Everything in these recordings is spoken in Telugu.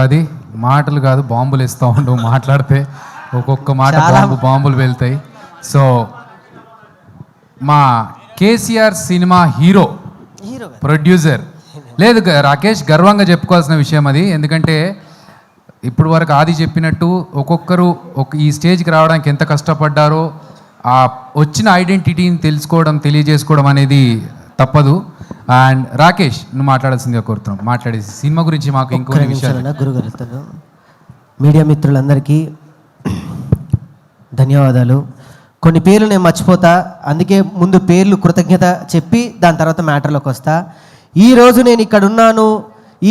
అది మాటలు కాదు, బాంబులు ఇస్తూ ఉండు. మాట్లాడితే ఒక్కొక్క మాట బాంబులు వెళ్తాయి. సో మా కేసీఆర్ సినిమా హీరో ప్రొడ్యూసర్ లేదు రాకేష్, గర్వంగా చెప్పుకోవాల్సిన విషయం అది. ఎందుకంటే ఇప్పుడు వరకు ఆది చెప్పినట్టు ఒక్కొక్కరు ఈ స్టేజ్కి రావడానికి ఎంత కష్టపడ్డారో, ఆ వచ్చిన ఐడెంటిటీని తెలుసుకోవడం, తెలియజేసుకోవడం అనేది తప్పదు. అండ్ రాకేష్, నువ్వు మాట్లాడాల్సిందిగా కోరుతున్నాం. మాట్లాడేసి సినిమా గురించి మాకు ఇంకొన్ని విషయాలు. గురుగారు, మీడియా మిత్రులందరికీ ధన్యవాదాలు. కొన్ని పేర్లు నేను మర్చిపోతా, అందుకే ముందు పేర్లు కృతజ్ఞత చెప్పి దాని తర్వాత మ్యాటర్లోకి వస్తా. ఈరోజు నేను ఇక్కడ ఉన్నాను,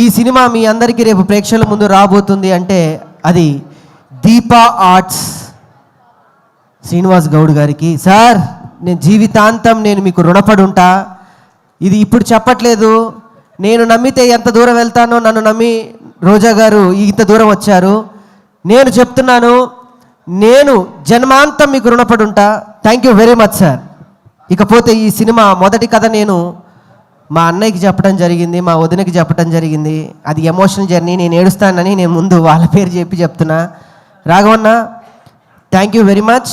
ఈ సినిమా మీ అందరికీ రేపు ప్రేక్షకుల ముందు రాబోతుంది అంటే అది దీపా ఆర్ట్స్ శ్రీనివాస్ గౌడ్ గారికి. సార్, నేను జీవితాంతం నేను మీకు రుణపడి ఉంటా. ఇది ఇప్పుడు చెప్పట్లేదు, నేను నమ్మితే ఎంత దూరం వెళ్తానో నన్ను నమ్మి రోజా గారు ఇంత దూరం వచ్చారు. నేను చెప్తున్నాను, నేను జన్మాంతం మీకు రుణపడి ఉంటా. Thank you very much sir. ఇకపోతే ఈ సినిమా మొదటి కథ నేను మా అన్నయ్యకి చెప్పడం జరిగింది, మా వదినకి చెప్పడం జరిగింది. అది ఎమోషనల్ జర్నీ, నేను ఏడుస్తానని నేను ముందు వాళ్ళ పేరు చెప్పి చెప్తున్నా. రాఘవన్న, thank you very much.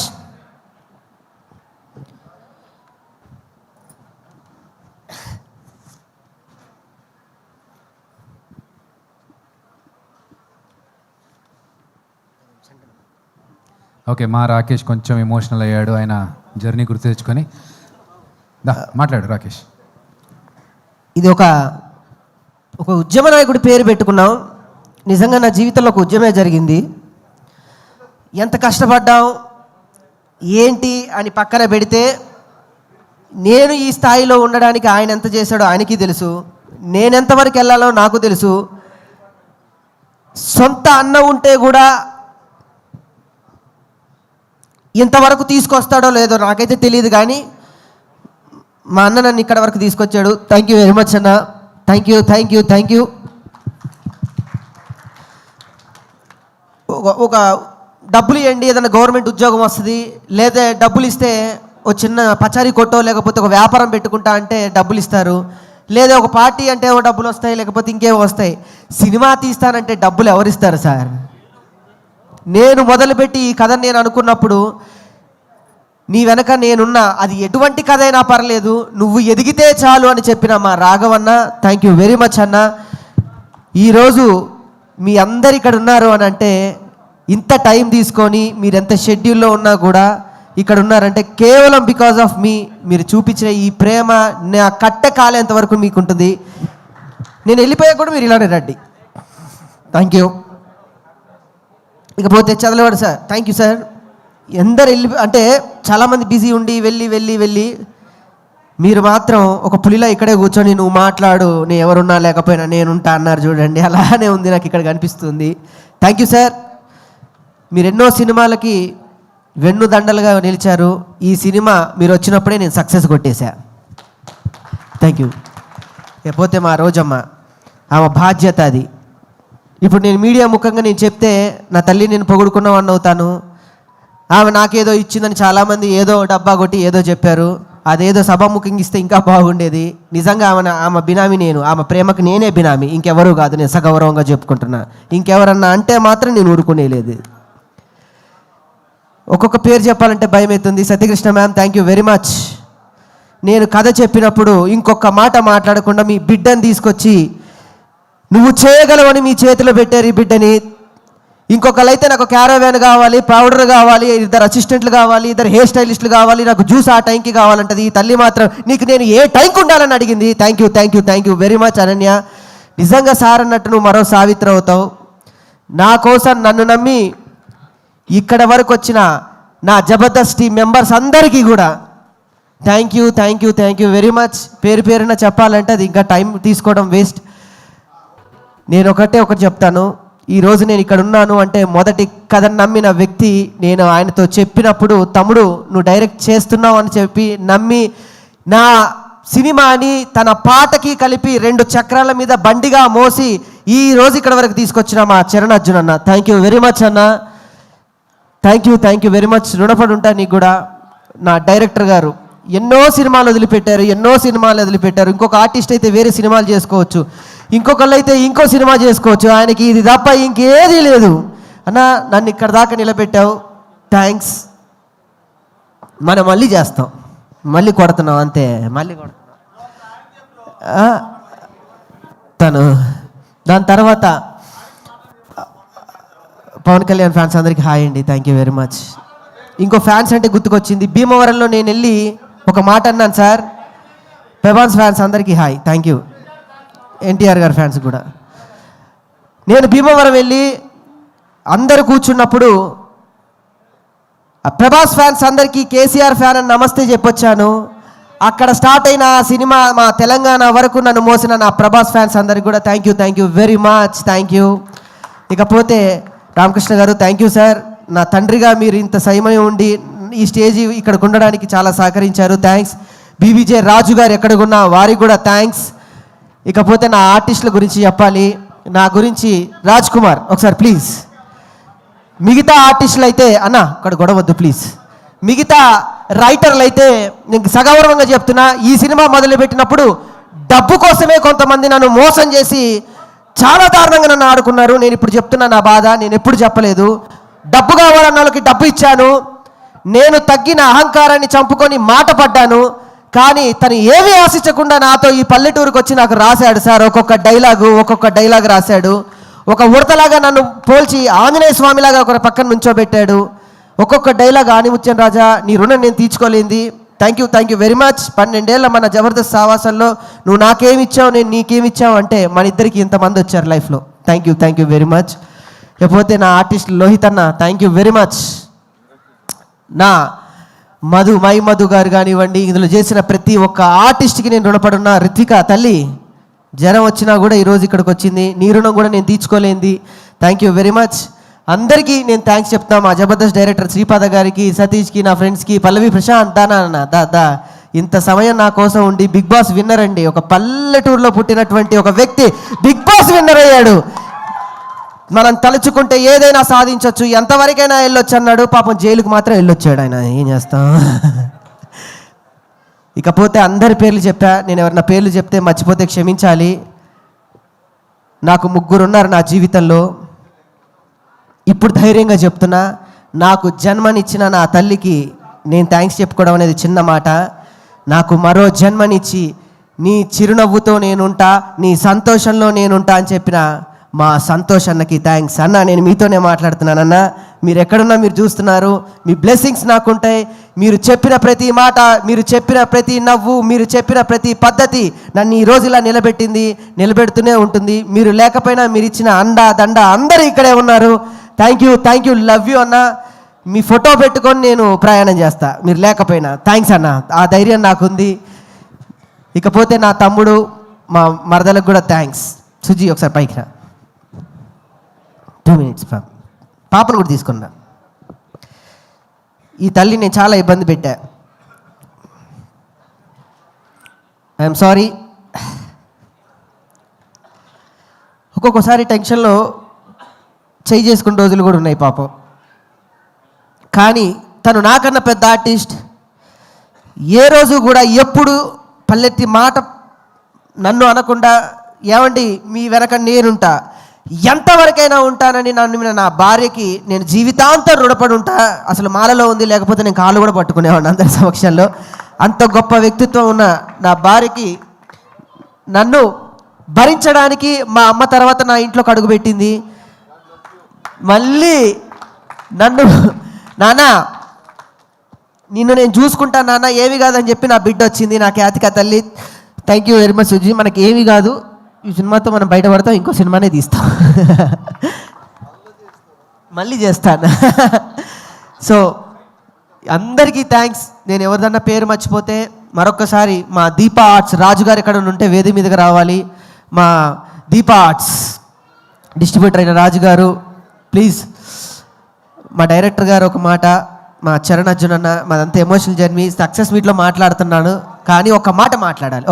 Okay, మా రాకేష్ కొంచెం ఎమోషనల్ అయ్యాడు, ఆయన జర్నీ గుర్తు తెచ్చుకొని. మాట్లాడు రాకేష్. ఇది ఒక ఉద్యమ నాయకుడి పేరు పెట్టుకున్నాం. నిజంగా నా జీవితంలో ఒక ఉద్యమే జరిగింది. ఎంత కష్టపడ్డాం ఏంటి అని పక్కన పెడితే, నేను ఈ స్థాయిలో ఉండడానికి ఆయన ఎంత చేశాడో ఆయనకి తెలుసు, నేనెంతవరకు వెళ్ళాలో నాకు తెలుసు. సొంత అన్న ఉంటే కూడా ఇంతవరకు తీసుకొస్తాడో లేదో నాకైతే తెలియదు, కానీ మా అన్న నన్ను ఇక్కడ వరకు తీసుకొచ్చాడు. థ్యాంక్ యూ వెరీ మచ్ అన్న. Thank you thank you thank you. ఒక డబ్బులు ఇవ్వండి, ఏదైనా గవర్నమెంట్ ఉద్యోగం వస్తుంది, లేదా డబ్బులు ఇస్తే ఒక చిన్న పచారీ కొట్టో లేకపోతే ఒక వ్యాపారం పెట్టుకుంటా అంటే డబ్బులు ఇస్తారు, లేదా ఒక పార్టీ అంటే ఏవో డబ్బులు వస్తాయి, లేకపోతే ఇంకేమో వస్తాయి. సినిమా తీస్తానంటే డబ్బులు ఎవరిస్తారు సార్? నేను మొదలుపెట్టి ఈ కథను నేను అనుకున్నప్పుడు, నీ వెనక నేనున్నా, అది ఎటువంటి కథ అయినా పర్లేదు, నువ్వు ఎదిగితే చాలు అని చెప్పిన మా రాఘవన్న, థ్యాంక్ యూ వెరీ మచ్ అన్న. ఈరోజు మీ అందరు ఇక్కడ ఉన్నారు అని అంటే, ఇంత టైం తీసుకొని మీరు ఎంత షెడ్యూల్లో ఉన్నా కూడా ఇక్కడ ఉన్నారంటే కేవలం బికాజ్ ఆఫ్ మీ. మీరు చూపించిన ఈ ప్రేమ నా కట్టె కాలేంత వరకు మీకు ఉంటుంది. నేను వెళ్ళిపోయా కూడా మీరు ఇలానే రండి. Thank you. ఇకపోతే చదలవాడు సార్, థ్యాంక్ యూ సార్. ఎందరు వెళ్ళి అంటే చాలామంది బిజీ ఉండి వెళ్ళి మీరు మాత్రం ఒక పులిలా ఇక్కడే కూర్చొని నువ్వు మాట్లాడు, నేను ఎవరున్నా లేకపోయినా నేనుంటా అన్నారు చూడండి. అలానే ఉంది నాకు ఇక్కడ కనిపిస్తుంది. Thank you sir. మీరు ఎన్నో సినిమాలకి వెన్నుదండలుగా నిలిచారు. ఈ సినిమా మీరు వచ్చినప్పుడే నేను సక్సెస్ కొట్టేశా. Thank you. లేకపోతే మా రోజమ్మ, ఆమె బాధ్యత అది. ఇప్పుడు నేను మీడియా ముఖంగా నేను చెప్తే నా తల్లి నేను పొగుడుకున్నవాడిని అవుతాను. ఆమె నాకేదో ఇచ్చిందని చాలామంది ఏదో డబ్బా కొట్టి ఏదో చెప్పారు. అదేదో సభాముఖంగా ఇస్తే ఇంకా బాగుండేది. నిజంగా ఆమె బినామీ నేను, ఆమె ప్రేమకు నేనే బినామీ, ఇంకెవరూ కాదు. నేను సగౌరవంగా చెప్పుకుంటున్నా. ఇంకెవరన్నా అంటే మాత్రం నేను ఊరుకునేలేదు. ఒక్కొక్క పేరు చెప్పాలంటే భయం అవుతుంది. Satyakrishna ma'am, thank you very much. నేను కథ చెప్పినప్పుడు ఇంకొక మాట మాట్లాడకుండా మీ బిడ్డని తీసుకొచ్చి నువ్వు చేయగలవని మీ చేతిలో పెట్టారు ఈ బిడ్డని. ఇంకొకరైతే నాకు క్యారవాన్ కావాలి, పౌడర్ కావాలి, 2 అసిస్టెంట్లు కావాలి, 2 హెయిర్ స్టైలిస్టులు కావాలి, నాకు జ్యూస్ ఆ టైంకి కావాలంటది. ఈ తల్లి మాత్రం నీకు నేను ఏ టైంకి ఉండాలని అడిగింది. Thank you thank you thank you very much Ananya. నిజంగా సార్ అన్నట్టు నువ్వు మరో సావిత్రి అవుతావు. నా కోసం నన్ను నమ్మి ఇక్కడ వరకు వచ్చిన నా జబర్దస్త్ టీం మెంబర్స్ అందరికీ కూడా thank you thank you thank you very much. పేరున చెప్పాలంటే అది ఇంకా టైం తీసుకోవడం వేస్ట్. నేను ఒకటి చెప్తాను. ఈరోజు నేను ఇక్కడ ఉన్నాను అంటే మొదటి కథను నమ్మిన వ్యక్తి నేను. ఆయనతో చెప్పినప్పుడు, తమ్ముడు నువ్వు డైరెక్ట్ చేస్తున్నావు అని చెప్పి నమ్మి నా సినిమాని తన పాటకి కలిపి 2 చక్రాల మీద బండిగా మోసి ఈ రోజు ఇక్కడ వరకు తీసుకొచ్చిన మా చరణ్ అర్జున్ అన్న, థ్యాంక్ యూ వెరీ మచ్ అన్న. Thank you very much. రుణపడి ఉంటా నీకు కూడా. నా డైరెక్టర్ గారు ఎన్నో సినిమాలు వదిలిపెట్టారు. ఇంకొక ఆర్టిస్ట్ అయితే వేరే సినిమాలు చేసుకోవచ్చు. ఇంకొకళ్ళు అయితే ఇంకో సినిమా చేసుకోవచ్చు, ఆయనకి ఇది తప్ప ఇంకేదీ లేదు. అన్న నన్ను ఇక్కడ దాకా నిలబెట్టావు, థ్యాంక్స్. మనం మళ్ళీ చేస్తాం, మళ్ళీ కొడుతున్నాం అంతే, మళ్ళీ కొడుతున్నాం. తను దాని తర్వాత పవన్ కళ్యాణ్ ఫ్యాన్స్ అందరికీ హాయ్ అండి, థ్యాంక్ యూ వెరీ మచ్. ఇంకో ఫ్యాన్స్ అంటే గుర్తుకొచ్చింది, భీమవరంలో నేను వెళ్ళి ఒక మాట అన్నాను సార్. ప్రభాస్ ఫ్యాన్స్ అందరికీ హాయ్, థ్యాంక్ యూ. ఎన్టీఆర్ గారి ఫ్యాన్స్ కూడా. నేను భీమవరం వెళ్ళి అందరు కూర్చున్నప్పుడు ప్రభాస్ ఫ్యాన్స్ అందరికీ కేసీఆర్ ఫ్యాన్ అని నమస్తే చెప్పొచ్చాను. అక్కడ స్టార్ట్ అయిన ఆ సినిమా మా తెలంగాణ వరకు నన్ను మోసిన నా ప్రభాస్ ఫ్యాన్స్ అందరికీ కూడా thank you very much, thank you. ఇకపోతే రామకృష్ణ గారు థ్యాంక్ యూ సార్. నా తండ్రిగా మీరు ఇంత సమయం ఉండి ఈ స్టేజ్ ఇక్కడికి ఉండడానికి చాలా సహకరించారు, థ్యాంక్స్. బీబీజే రాజు గారు ఎక్కడికున్నా వారికి కూడా థ్యాంక్స్. ఇకపోతే నా ఆర్టిస్టుల గురించి చెప్పాలి. నా గురించి రాజ్ కుమార్ ఒకసారి ప్లీజ్. మిగతా ఆర్టిస్టులు అయితే అన్న ఇక్కడ గొడవద్దు ప్లీజ్. మిగతా రైటర్లు అయితే నేను సగౌరవంగా చెప్తున్నా, ఈ సినిమా మొదలుపెట్టినప్పుడు డబ్బు కోసమే కొంతమంది నన్ను మోసం చేసి చాలా దారుణంగా నన్ను ఆడుకున్నారు. నేను ఇప్పుడు చెప్తున్నా నా బాధ, నేను ఎప్పుడు చెప్పలేదు. డబ్బు కావాలన్న వాళ్ళకి డబ్బు ఇచ్చాను. నేను తగ్గిన అహంకారాన్ని చంపుకొని మాట పడ్డాను. కానీ తను ఏమీ ఆశించకుండా నాతో ఈ పల్లెటూరుకు వచ్చి నాకు రాశాడు సార్. ఒక్కొక్క డైలాగ్ రాశాడు. ఒక ఉడతలాగా నన్ను పోల్చి ఆంజనేయ స్వామిలాగా ఒక పక్కన నుంచోబెట్టాడు. ఒక్కొక్క డైలాగ్ ఆనిముత్యం రాజా నీ రుణం నేను తీర్చుకోలేంది. Thank you very much. 12 ఏళ్ళ మన జబర్దస్త్ సావాసంలో నువ్వు నాకేమిచ్చావు నేను నీకేమిచ్చావు అంటే మన ఇద్దరికి ఇంతమంది వచ్చారు లైఫ్లో. Thank you very much. లేకపోతే నా ఆర్టిస్ట్ లోహిత్ అన్న థ్యాంక్ యూ వెరీ మచ్. నా మధు గారు కానివ్వండి, ఇందులో చేసిన ప్రతి ఒక్క ఆర్టిస్ట్కి నేను రుణపడున్నా. రిత్విక తల్లి జ్వరం వచ్చినా కూడా ఈరోజు ఇక్కడికి వచ్చింది, నీ రుణం కూడా నేను తీర్చుకోలేంది. Thank you very much. అందరికీ నేను థ్యాంక్స్ చెప్తాను. మా జబర్దస్త్ డైరెక్టర్ శ్రీపాద గారికి, సతీష్కి, నా ఫ్రెండ్స్కి, పల్లవి ప్రశాంత్ దా ఇంత సమయం నా కోసం ఉండి బిగ్ బాస్ విన్నర్ అండి. ఒక పల్లెటూరులో పుట్టినటువంటి ఒక వ్యక్తి బిగ్ బాస్ విన్నర్ అయ్యాడు. మనం తలుచుకుంటే ఏదైనా సాధించవచ్చు, ఎంతవరకైనా వెళ్ళొచ్చు అన్నాడు. పాపం జైలుకు మాత్రం వెళ్ళొచ్చాడు ఆయన, ఏం చేస్తాం. ఇకపోతే అందరి పేర్లు చెప్పా, నేను ఎవరైనా పేర్లు చెప్తే మర్చిపోతే క్షమించాలి. నాకు 3 ఉన్నారు నా జీవితంలో. ఇప్పుడు ధైర్యంగా చెప్తున్నా, నాకు జన్మనిచ్చిన నా తల్లికి నేను థ్యాంక్స్ చెప్పుకోవడం అనేది చిన్న మాట. నాకు మరో జన్మనిచ్చి నీ చిరునవ్వుతో నేనుంటా, నీ సంతోషంలో నేనుంటా అని చెప్పిన మా సంతోష్ అన్నకి థ్యాంక్స్. అన్న నేను మీతోనే మాట్లాడుతున్నానన్న. మీరు ఎక్కడున్నా మీరు చూస్తున్నారు, మీ బ్లెస్సింగ్స్ నాకుంటాయి. మీరు చెప్పిన ప్రతి మాట, మీరు చెప్పిన ప్రతి నవ్వు, మీరు చెప్పిన ప్రతి పద్ధతి నన్ను ఈ రోజు ఇలా నిలబెడుతూనే ఉంటుంది. మీరు లేకపోయినా మీరు ఇచ్చిన అండా దండ అందరూ ఇక్కడే ఉన్నారు. థ్యాంక్ యూ లవ్ యూ అన్న. మీ ఫోటో పెట్టుకొని నేను ప్రయాణం చేస్తా మీరు లేకపోయినా. థ్యాంక్స్ అన్న, ఆ ధైర్యం నాకుంది. ఇకపోతే నా తమ్ముడు, మా మరదలకు కూడా థ్యాంక్స్. సుజీ ఒకసారి పైకి రా, 2 minutes పాపను కూడా తీసుకున్నా. ఈ తల్లి నేను చాలా ఇబ్బంది పెట్టా, ఐఎమ్ సారీ. ఒక్కొక్కసారి టెన్షన్లో చేయి చేసుకున్న రోజులు కూడా ఉన్నాయి పాపం. కానీ తను నాకన్నా పెద్ద ఆర్టిస్ట్. ఏ రోజు కూడా ఎప్పుడు పల్లెత్తి మాట నన్ను అనకుండా, ఏమండి మీ వెనక నేనుంటా, ఎంతవరకైనా ఉంటానని నన్ను నా భార్యకి నేను జీవితాంతం రుణపడి ఉంటా. అసలు మాలలో ఉంది, లేకపోతే నేను కాళ్ళు కూడా పట్టుకునేవాడిని అందరి సమక్షంలో. అంత గొప్ప వ్యక్తిత్వం ఉన్న నా భార్యకి నన్ను భరించడానికి మా అమ్మ తర్వాత నా ఇంట్లోకి అడుగుపెట్టింది. మళ్ళీ నన్ను నాన్న నిన్ను నేను చూసుకుంటా నాన్న, ఏమి కాదని చెప్పి నా బిడ్డ వచ్చింది, నా ఖ్యాతిక తల్లి. Thank you very much Suji. మనకి ఏమి కాదు, ఈ సినిమాతో మనం బయటపడతాం, ఇంకో సినిమానే తీస్తాం. మళ్ళీ చేస్తాను. సో అందరికీ థ్యాంక్స్. నేను ఎవరిదన్నా పేరు మర్చిపోతే మరొక్కసారి మా దీపా ఆర్ట్స్ రాజుగారు ఎక్కడ ఉంటే వేది మీదకి రావాలి. మా దీపా ఆర్ట్స్ డిస్ట్రిబ్యూటర్ అయిన రాజుగారు ప్లీజ్. మా డైరెక్టర్ గారు ఒక మాట, మా చరణ్ అర్జున్ అన్న, మాదంతా ఎమోషనల్ జర్నీ సక్సెస్ మీట్లో మాట్లాడుతున్నాను, కానీ ఒక మాట మాట్లాడాలి.